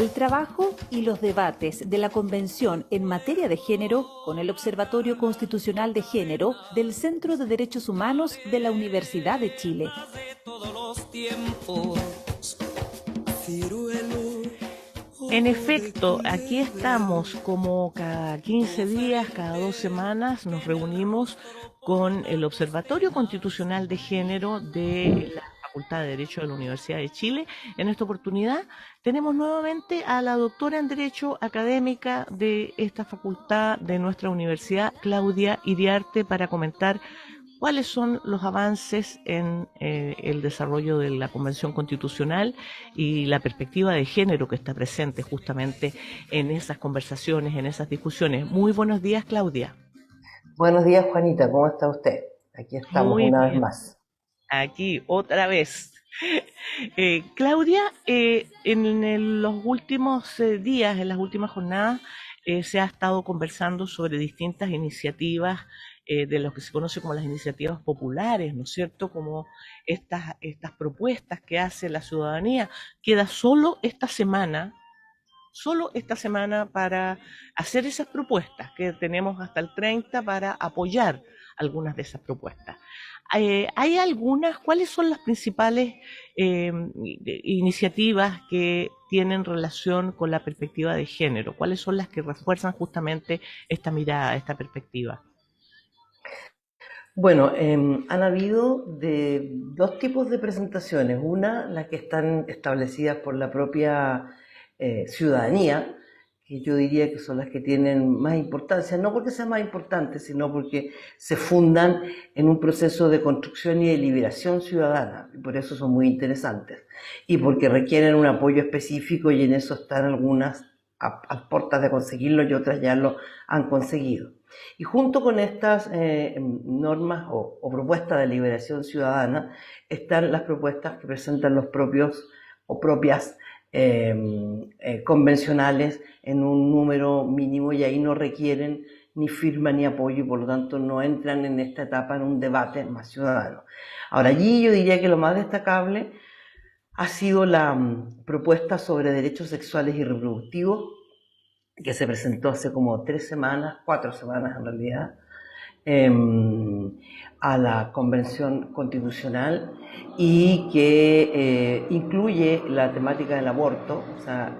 el trabajo y los debates de la Convención en materia de género con el Observatorio Constitucional de Género del Centro de Derechos Humanos de la Universidad de Chile. En efecto, aquí estamos como cada 15 días, cada 2 semanas, nos reunimos con el Observatorio Constitucional de Género de la Facultad de Derecho de la Universidad de Chile. En esta oportunidad tenemos nuevamente a la doctora en Derecho académica de esta facultad de nuestra universidad, Claudia Iriarte, para comentar cuáles son los avances en el desarrollo de la Convención Constitucional y la perspectiva de género que está presente justamente en esas conversaciones, en esas discusiones. Muy buenos días, Claudia. Buenos días, Juanita, ¿cómo está usted? Aquí estamos Muy una vez bien, más. aquí otra vez. Claudia, los últimos días, en las últimas jornadas, se ha estado conversando sobre distintas iniciativas de lo que se conoce como las iniciativas populares, ¿no es cierto? Como estas propuestas que hace la ciudadanía. Queda solo esta semana para hacer esas propuestas, que tenemos hasta el 30 para apoyar algunas de esas propuestas. ¿Hay algunas? ¿Cuáles son las principales iniciativas que tienen relación con la perspectiva de género? ¿Cuáles son las que refuerzan justamente esta mirada, esta perspectiva? Bueno, han habido dos tipos de presentaciones. Una, las que están establecidas por la propia ciudadanía, que yo diría que son las que tienen más importancia, no porque sean más importantes, sino porque se fundan en un proceso de construcción y de liberación ciudadana, y por eso son muy interesantes, y porque requieren un apoyo específico, y en eso están algunas a puertas de conseguirlo y otras ya lo han conseguido. Y junto con estas normas o propuestas de liberación ciudadana están las propuestas que presentan los propios o propias convencionales en un número mínimo, y ahí no requieren ni firma ni apoyo, y por lo tanto no entran en esta etapa en un debate más ciudadano. Ahora, allí yo diría que lo más destacable ha sido la propuesta sobre derechos sexuales y reproductivos, que se presentó hace como 3 semanas, 4 semanas en realidad, a la Convención Constitucional, y que incluye la temática del aborto, o sea,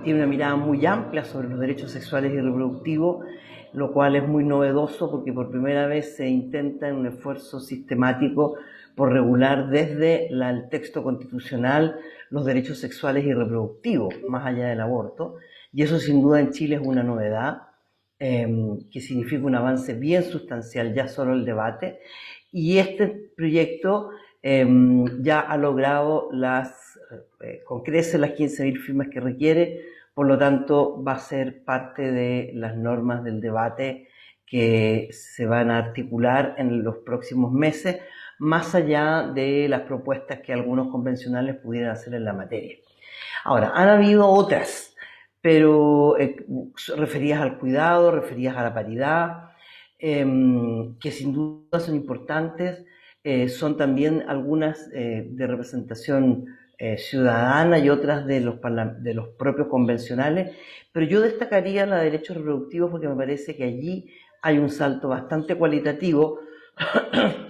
tiene una mirada muy amplia sobre los derechos sexuales y reproductivos, lo cual es muy novedoso porque por primera vez se intenta en un esfuerzo sistemático por regular desde el texto constitucional los derechos sexuales y reproductivos, más allá del aborto, y eso sin duda en Chile es una novedad, que significa un avance bien sustancial, ya solo el debate, y este proyecto ya ha logrado con creces las 15.000 firmas que requiere, por lo tanto va a ser parte de las normas del debate que se van a articular en los próximos meses, más allá de las propuestas que algunos convencionales pudieran hacer en la materia. Ahora, han habido otras, pero referidas al cuidado, referidas a la paridad, que sin duda son importantes. Son también algunas de representación ciudadana y otras de los propios convencionales, pero yo destacaría la de derechos reproductivos porque me parece que allí hay un salto bastante cualitativo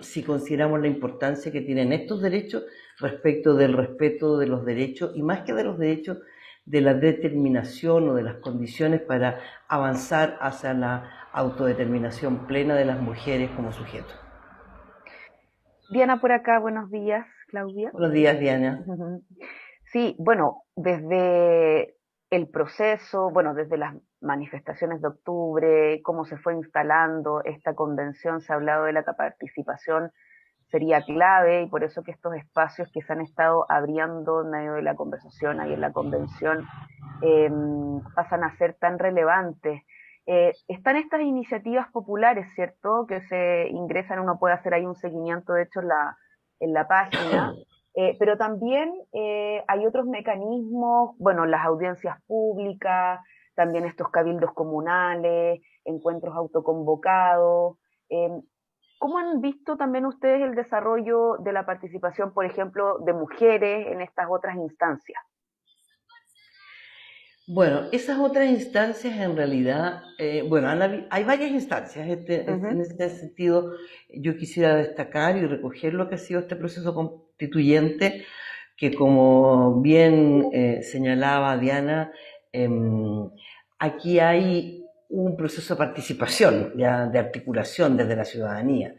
si consideramos la importancia que tienen estos derechos respecto del respeto de los derechos, y más que de los derechos, de la determinación o de las condiciones para avanzar hacia la autodeterminación plena de las mujeres como sujetos. Diana por acá, buenos días, Claudia. Buenos días, Diana. Sí, bueno, desde el proceso, bueno, desde las manifestaciones de octubre, cómo se fue instalando esta convención, se ha hablado de la participación sería clave, y por eso que estos espacios que se han estado abriendo en medio de la conversación ahí en la convención pasan a ser tan relevantes. Están estas iniciativas populares, ¿cierto?, que se ingresan, uno puede hacer ahí un seguimiento, de hecho, en la página, pero también hay otros mecanismos, bueno, las audiencias públicas, también estos cabildos comunales, encuentros autoconvocados. Eh, ¿Cómo han visto también ustedes el desarrollo de la participación, por ejemplo, de mujeres en estas otras instancias? Bueno, esas otras instancias en realidad, bueno, hay varias instancias. En Ujú. este sentido, yo quisiera destacar y recoger lo que ha sido este proceso constituyente, que como bien señalaba Diana, em, aquí hay un proceso de participación, ya, de articulación desde la ciudadanía.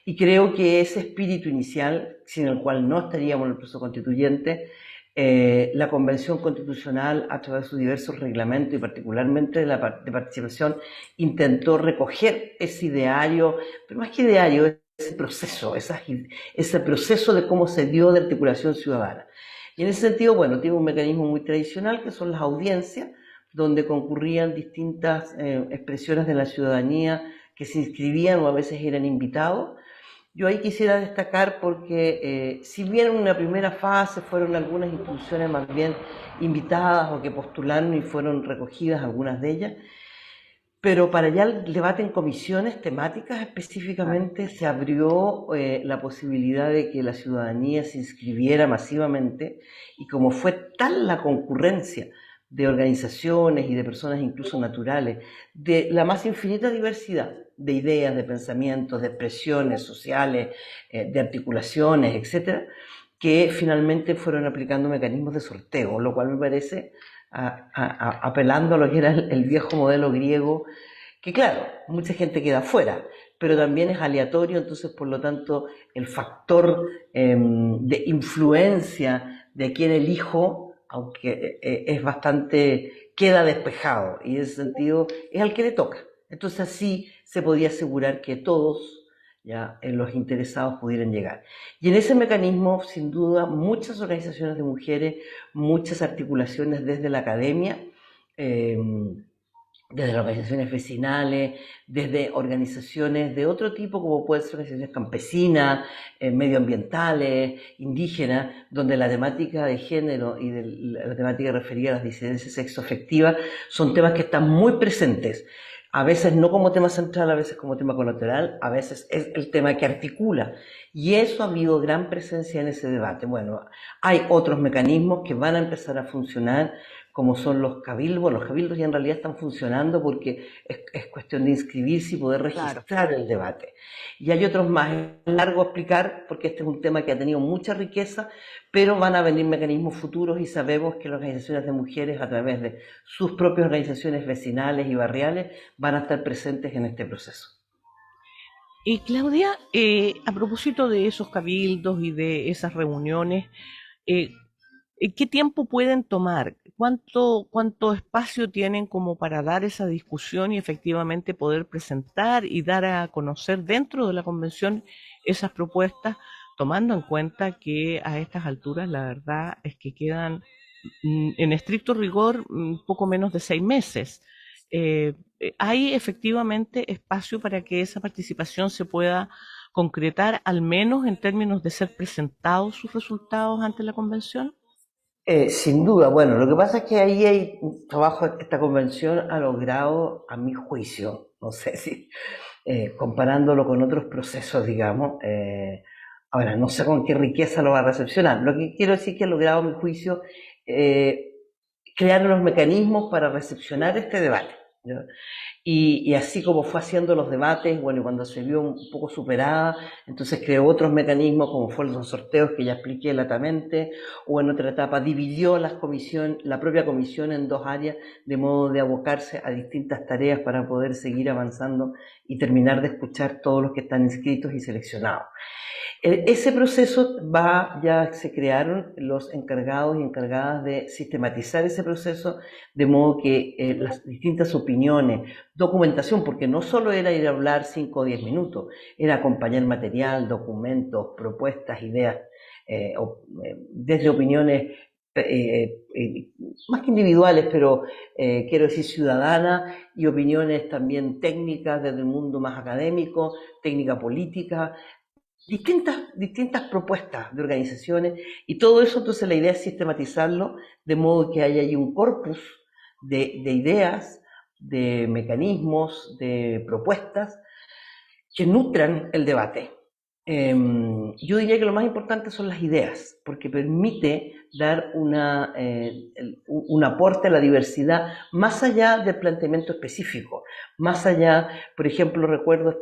Y creo que ese espíritu inicial, sin el cual no estaríamos en el proceso constituyente, la Convención Constitucional, a través de sus diversos reglamentos y particularmente de la de participación, intentó recoger ese ideario, pero más que ideario, ese proceso de cómo se dio de articulación ciudadana. Y en ese sentido, bueno, tiene un mecanismo muy tradicional que son las audiencias, donde concurrían distintas expresiones de la ciudadanía que se inscribían o a veces eran invitados. Yo ahí quisiera destacar porque si bien en una primera fase fueron algunas instituciones más bien invitadas o que postularon y fueron recogidas algunas de ellas, pero para ya el debate en comisiones temáticas Claro. específicamente se abrió la posibilidad de que la ciudadanía se inscribiera masivamente, y como fue tal la concurrencia de organizaciones y de personas incluso naturales, de la más infinita diversidad de ideas, de pensamientos, de expresiones sociales, de articulaciones, etcétera, que finalmente fueron aplicando mecanismos de sorteo, lo cual me parece, apelando a lo que era el viejo modelo griego, que claro, mucha gente queda fuera, pero también es aleatorio, entonces por lo tanto el factor de influencia de quién elijo, aunque es bastante, queda despejado, y en ese sentido es al que le toca. Entonces así se podía asegurar que todos, ya, los interesados pudieran llegar. Y en ese mecanismo, sin duda, muchas organizaciones de mujeres, muchas articulaciones desde la academia, eh, desde las organizaciones vecinales, desde organizaciones de otro tipo, como pueden ser organizaciones campesinas, medioambientales, indígenas, donde la temática de género y de la temática referida a las disidencias sexoafectivas son temas que están muy presentes. A veces no como tema central, a veces como tema colateral, a veces es el tema que articula. Y eso ha habido gran presencia en ese debate. Bueno, hay otros mecanismos que van a empezar a funcionar, como son los cabildos. Los cabildos ya en realidad están funcionando porque es cuestión de inscribirse y poder Claro. registrar el debate. Y hay otros más, es largo explicar porque este es un tema que ha tenido mucha riqueza, pero van a venir mecanismos futuros y sabemos que las organizaciones de mujeres, a través de sus propias organizaciones vecinales y barriales, van a estar presentes en este proceso. Y Claudia, a propósito de esos cabildos y de esas reuniones, eh, ¿qué tiempo pueden tomar? ¿Cuánto espacio tienen como para dar esa discusión y efectivamente poder presentar y dar a conocer dentro de la convención esas propuestas, tomando en cuenta que a estas alturas la verdad es que quedan en estricto rigor poco menos de 6 meses? ¿Hay efectivamente espacio para que esa participación se pueda concretar, al menos en términos de ser presentados sus resultados ante la convención? Sin duda, bueno, lo que pasa es que ahí hay un trabajo, esta convención ha logrado, a mi juicio, no sé si comparándolo con otros procesos, digamos, ahora no sé con qué riqueza lo va a recepcionar. Lo que quiero decir es que ha logrado, a mi juicio, eh, crear unos mecanismos para recepcionar este debate, ¿ya? Y así como fue haciendo los debates, bueno, y cuando se vio un poco superada, entonces creó otros mecanismos como fueron los sorteos que ya expliqué latamente, o en otra etapa dividió la propia comisión en dos áreas, de modo de abocarse a distintas tareas para poder seguir avanzando y terminar de escuchar todos los que están inscritos y seleccionados. Ese proceso ya se crearon los encargados y encargadas de sistematizar ese proceso, de modo que las distintas opiniones, documentación, porque no solo era ir a hablar 5 o 10 minutos, era acompañar material, documentos, propuestas, ideas, desde opiniones más que individuales, pero quiero decir ciudadanas, y opiniones también técnicas desde el mundo más académico, técnica política, distintas propuestas de organizaciones, y todo eso. Entonces la idea es sistematizarlo de modo que haya ahí un corpus de ideas, de mecanismos, de propuestas que nutran el debate. Yo diría que lo más importante son las ideas, porque permite dar un aporte a la diversidad más allá del planteamiento específico, más allá, por ejemplo, recuerdo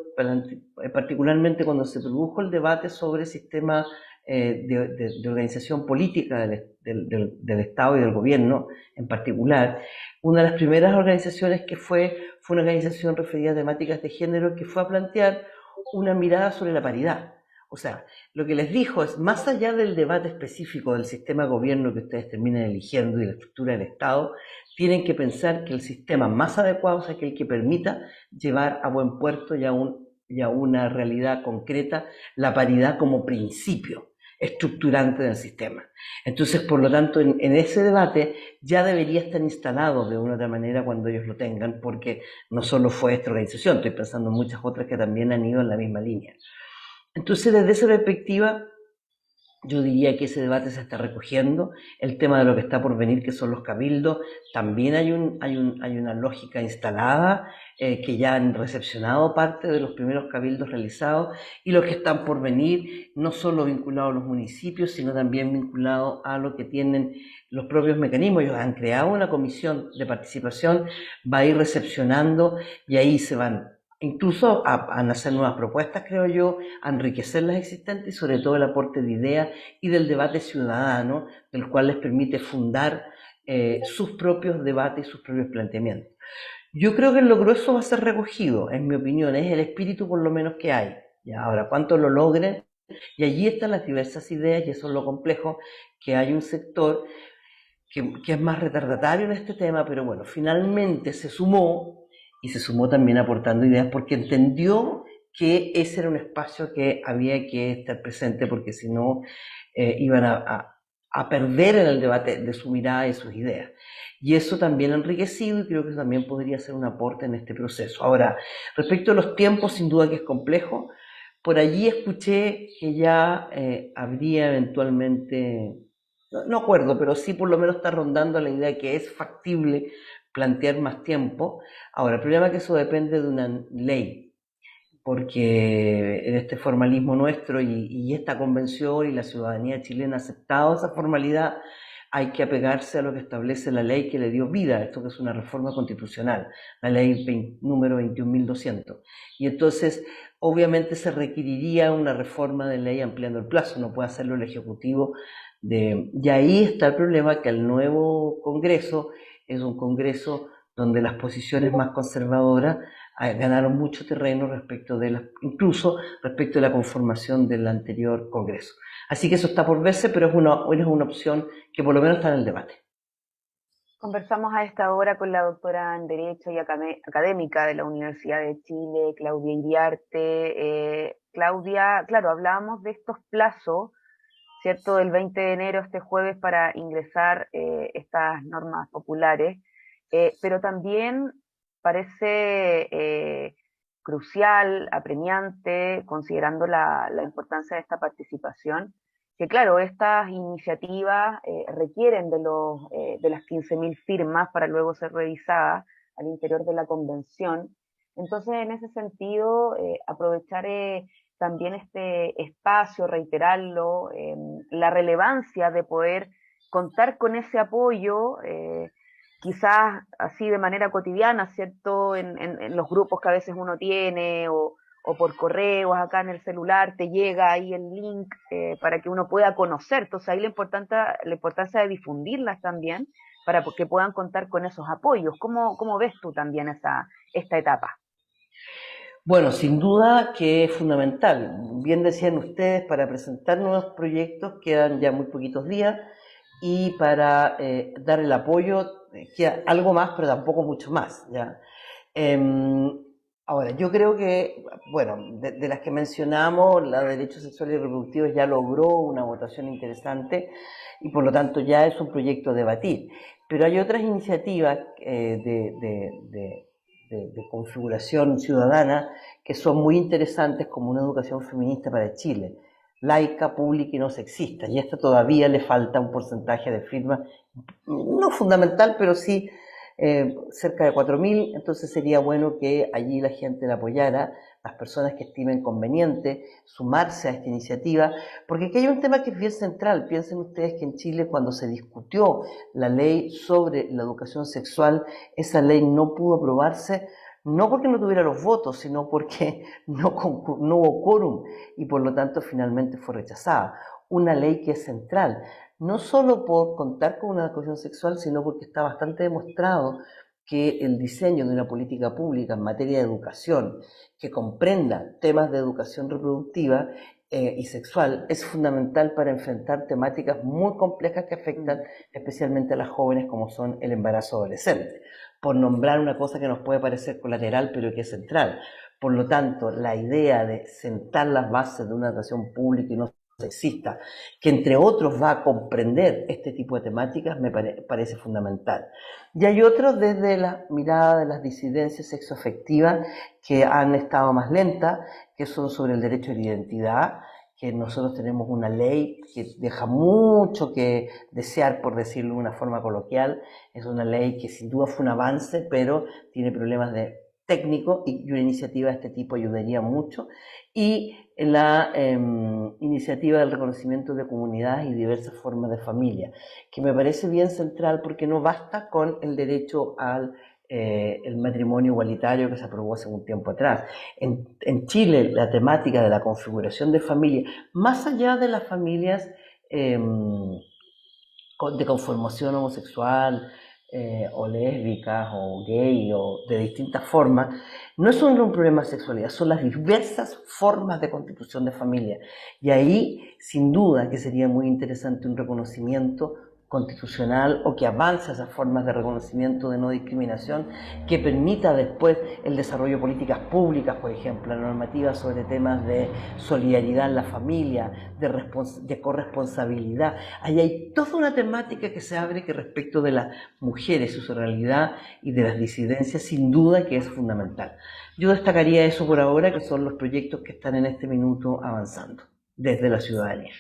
particularmente cuando se produjo el debate sobre el sistema de organización política del Estado y del gobierno en particular, una de las primeras organizaciones que fue una organización referida a temáticas de género que fue a plantear una mirada sobre la paridad. O sea, lo que les dijo es, más allá del debate específico del sistema de gobierno que ustedes terminan eligiendo y la estructura del Estado, tienen que pensar que el sistema más adecuado es aquel que permita llevar a buen puerto y a una realidad concreta la paridad como principio estructurante del sistema. Entonces, por lo tanto, en ese debate ya debería estar instalado de una u otra manera cuando ellos lo tengan, porque no solo fue esta organización, estoy pensando en muchas otras que también han ido en la misma línea. Entonces, desde esa perspectiva, yo diría que ese debate se está recogiendo. El tema de lo que está por venir, que son los cabildos, también hay una lógica instalada, que ya han recepcionado parte de los primeros cabildos realizados, y los que están por venir, no solo vinculados a los municipios, sino también vinculados a lo que tienen los propios mecanismos. Ellos han creado una comisión de participación, va a ir recepcionando, y ahí se van incluso a hacer nuevas propuestas, creo yo, a enriquecer las existentes y sobre todo el aporte de ideas y del debate ciudadano, del cual les permite fundar sus propios debates y sus propios planteamientos. Yo creo que en lo grueso va a ser recogido, en mi opinión, es el espíritu por lo menos que hay. ¿Ya? Ahora, ¿cuánto lo logren? Y allí están las diversas ideas, y eso es lo complejo, que hay un sector que es más retardatario en este tema, pero bueno, finalmente se sumó, y se sumó también aportando ideas porque entendió que ese era un espacio que había que estar presente, porque si no iban a perder en el debate de su mirada y sus ideas. Y eso también ha enriquecido, y creo que también podría ser un aporte en este proceso. Ahora, respecto a los tiempos, sin duda que es complejo. Por allí escuché que ya habría eventualmente, no acuerdo, pero sí por lo menos está rondando la idea que es factible plantear más tiempo. Ahora, el problema es que eso depende de una ley, porque en este formalismo nuestro y esta convención y la ciudadanía chilena ha aceptado esa formalidad, hay que apegarse a lo que establece la ley que le dio vida a esto, que es una reforma constitucional, la ley número 21.200. Y entonces, obviamente se requeriría una reforma de ley ampliando el plazo, no puede hacerlo el Ejecutivo. Y ahí está el problema, que el nuevo Congreso es un Congreso donde las posiciones más conservadoras ganaron mucho terreno incluso respecto de la conformación del anterior Congreso. Así que eso está por verse, pero es una opción que por lo menos está en el debate. Conversamos a esta hora con la doctora en Derecho y académica de la Universidad de Chile, Claudia Iriarte. Claudia, claro, hablábamos de estos plazos, ¿cierto? Del 20 de enero, este jueves, para ingresar estas normas populares, pero también parece crucial, apremiante, considerando la importancia de esta participación, que claro, estas iniciativas requieren de las 15.000 firmas para luego ser revisadas al interior de la convención. Entonces, en ese sentido, aprovechar también este espacio, reiterarlo, la relevancia de poder contar con ese apoyo, quizás así de manera cotidiana, ¿cierto? En los grupos que a veces uno tiene, o por correos acá en el celular, te llega ahí el link para que uno pueda conocer. Entonces ahí la importancia de difundirlas también para que puedan contar con esos apoyos. ¿Cómo ves tú también esta etapa? Bueno, sin duda que es fundamental. Bien decían ustedes, para presentar nuevos proyectos quedan ya muy poquitos días, y para dar el apoyo queda algo más, pero tampoco mucho más, ¿ya? Ahora, yo creo que, bueno, de las que mencionamos, la de derechos sexuales y reproductivos ya logró una votación interesante, y por lo tanto ya es un proyecto a debatir. Pero hay otras iniciativas de configuración ciudadana que son muy interesantes, como una educación feminista para Chile, laica, pública y no sexista, y a esta todavía le falta un porcentaje de firmas, no fundamental, pero sí cerca de 4.000, entonces sería bueno que allí la gente la apoyara, las personas que estimen conveniente sumarse a esta iniciativa, porque aquí hay un tema que es bien central. Piensen ustedes que en Chile, cuando se discutió la ley sobre la educación sexual, esa ley no pudo aprobarse, no porque no tuviera los votos, sino porque no hubo quórum y por lo tanto finalmente fue rechazada. Una ley que es central, no solo por contar con una educación sexual, sino porque está bastante demostrado que el diseño de una política pública en materia de educación que comprenda temas de educación reproductiva y sexual es fundamental para enfrentar temáticas muy complejas que afectan especialmente a las jóvenes, como son el embarazo adolescente, por nombrar una cosa que nos puede parecer colateral pero que es central. Por lo tanto, la idea de sentar las bases de una educación pública y no sexista, que entre otros va a comprender este tipo de temáticas, me parece fundamental. Y hay otros desde la mirada de las disidencias sexoafectivas que han estado más lentas, que son sobre el derecho a la identidad, que nosotros tenemos una ley que deja mucho que desear, por decirlo de una forma coloquial. Es una ley que sin duda fue un avance, pero tiene problemas de técnico y una iniciativa de este tipo ayudaría mucho. Y la iniciativa del reconocimiento de comunidades y diversas formas de familia, que me parece bien central porque no basta con el derecho al el matrimonio igualitario que se aprobó hace un tiempo atrás. En Chile, la temática de la configuración de familia, más allá de las familias de conformación homosexual, o lésbicas, o gay, o de distintas formas, no es solo un problema de sexualidad, son las diversas formas de constitución de familia. Y ahí, sin duda, que sería muy interesante un reconocimiento constitucional o que avance esas formas de reconocimiento de no discriminación, que permita después el desarrollo de políticas públicas, por ejemplo, la normativa sobre temas de solidaridad en la familia, de corresponsabilidad. Ahí hay toda una temática que se abre que respecto de las mujeres, su realidad y de las disidencias, sin duda que es fundamental. Yo destacaría eso por ahora, que son los proyectos que están en este minuto avanzando desde la ciudadanía.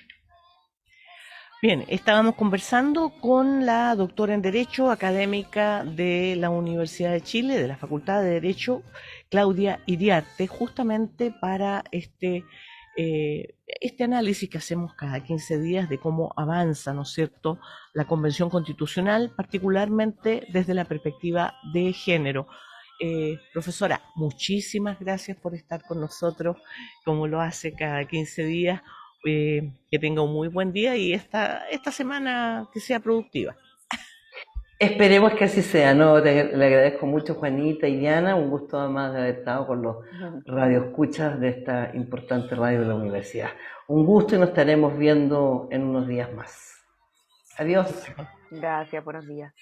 Bien, estábamos conversando con la doctora en Derecho, académica de la Universidad de Chile, de la Facultad de Derecho, Claudia Iriarte, justamente para este análisis que hacemos cada 15 días de cómo avanza, ¿no es cierto?, la Convención Constitucional, particularmente desde la perspectiva de género. Profesora, muchísimas gracias por estar con nosotros, como lo hace cada 15 días. Que tenga un muy buen día y esta semana que sea productiva. Esperemos que así sea, ¿no? Le agradezco mucho, Juanita y Diana, un gusto además de haber estado con los radioescuchas de esta importante radio de la universidad. Un gusto y nos estaremos viendo en unos días más. Adiós. Gracias, buenos días.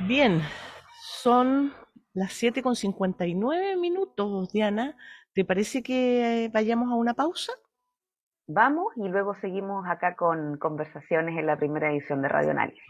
Bien, son las 7:59, Diana. ¿Te parece que vayamos a una pausa? Vamos y luego seguimos acá con conversaciones en la primera edición de Radio Análisis.